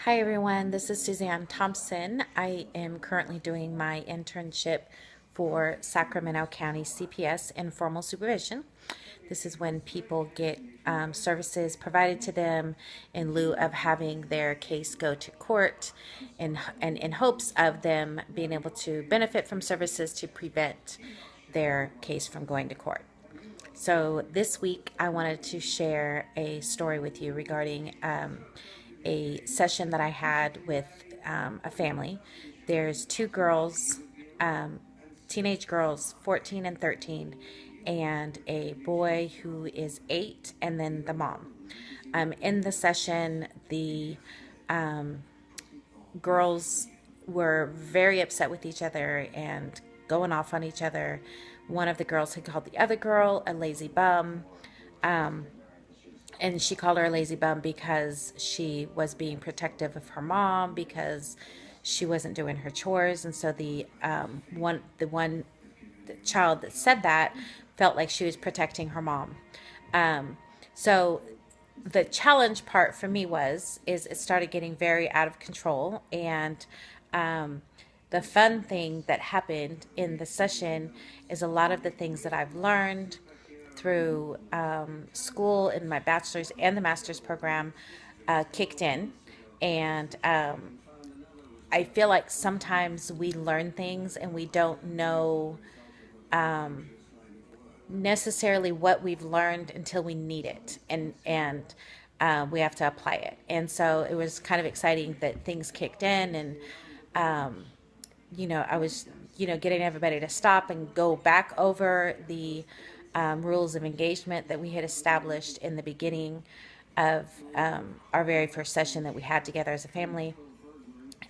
Hi everyone, this is Suzanne Thompson. I am currently doing my internship for Sacramento County CPS Informal Supervision. This is when people get services provided to them in lieu of having their case go to court and in hopes of them being able to benefit from services to prevent their case from going to court. So this week, I wanted to share a story with you regarding a session that I had with a family. There's two girls, um, teenage girls, 14 and 13, and a boy who is 8, and then the mom. In the session, the girls were very upset with each other and going off on each other. One of the girls had called the other girl a lazy bum. And she called her a lazy bum because she was being protective of her mom because she wasn't doing her chores. And so the one child that said that felt like she was protecting her mom. So the challenge part for me is it started getting very out of control. And the fun thing that happened in the session is a lot of the things that I've learned through school in my bachelor's and the master's program kicked in. And I feel like sometimes we learn things and we don't know necessarily what we've learned until we need it, and we have to apply it. And so it was kind of exciting that things kicked in, and I was, getting everybody to stop and go back over the rules of engagement that we had established in the beginning of our very first session that we had together as a family.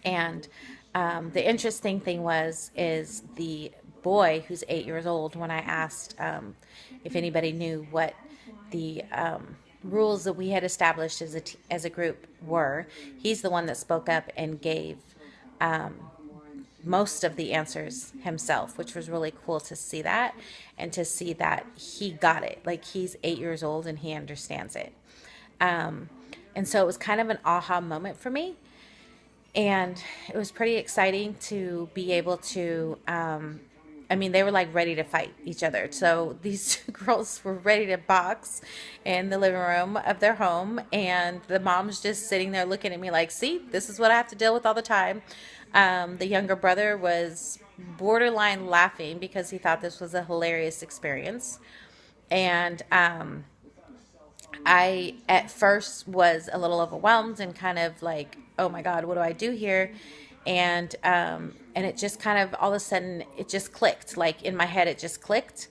And the interesting thing is the boy who's 8 years old, when I asked if anybody knew what the rules that we had established as a group were, he's the one that spoke up and gave most of the answers himself, which was really cool to see that and to see that he got it. Like, he's 8 years old and he understands it. And so it was kind of an aha moment for me. And it was pretty exciting to be able to, they were like ready to fight each other. So these two girls were ready to box in the living room of their home. And the mom's just sitting there looking at me like, see, this is what I have to deal with all the time. The younger brother was borderline laughing because he thought this was a hilarious experience. And I, at first, was a little overwhelmed and kind of like, oh my God, what do I do here? And it just kind of all of a sudden it just clicked. Like, in my head, it just clicked,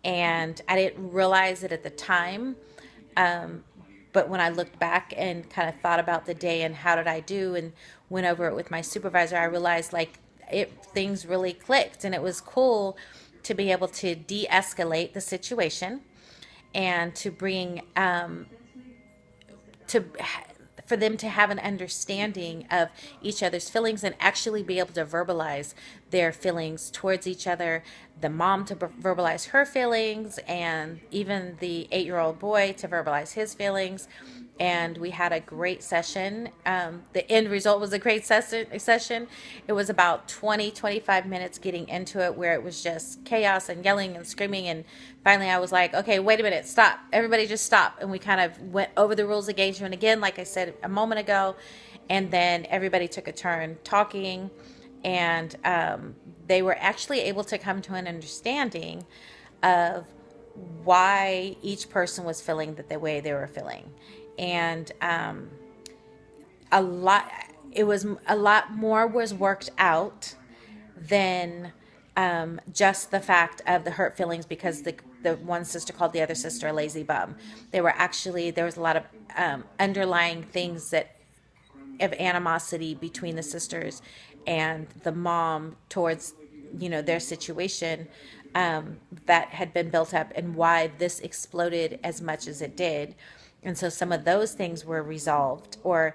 and I didn't realize it at the time. But when I looked back and kind of thought about the day and how did I do and went over it with my supervisor, I realized like things really clicked, and it was cool to be able to de-escalate the situation and to bring to for them to have an understanding of each other's feelings and actually be able to verbalize their feelings towards each other, the mom to verbalize her feelings, and even the 8-year-old boy to verbalize his feelings. And we had a great session. The end result was a great session. It was about 20-25 minutes getting into it, where it was just chaos and yelling and screaming. And finally I was like, okay, wait a minute, stop. Everybody just stop. And we kind of went over the rules of engagement again, like I said a moment ago. And then everybody took a turn talking. And they were actually able to come to an understanding of why each person was feeling the way they were feeling. And a lot it was a lot more was worked out than just the fact of the hurt feelings, because the one sister called the other sister a lazy bum. There was a lot of underlying things that of animosity between the sisters and the mom towards their situation, that had been built up, and why this exploded as much as it did. And so some of those things were resolved, or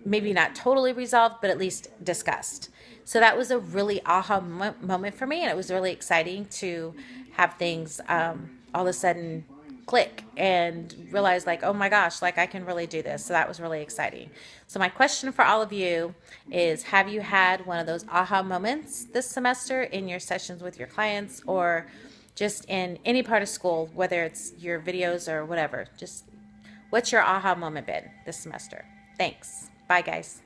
maybe not totally resolved, but at least discussed. So that was a really aha moment for me, and it was really exciting to have things all of a sudden click and realize like, oh my gosh, like I can really do this. So that was really exciting. So my question for all of you is, have you had one of those aha moments this semester in your sessions with your clients, or just in any part of school, whether it's your videos or whatever? Just what's your aha moment been this semester? Thanks. Bye guys.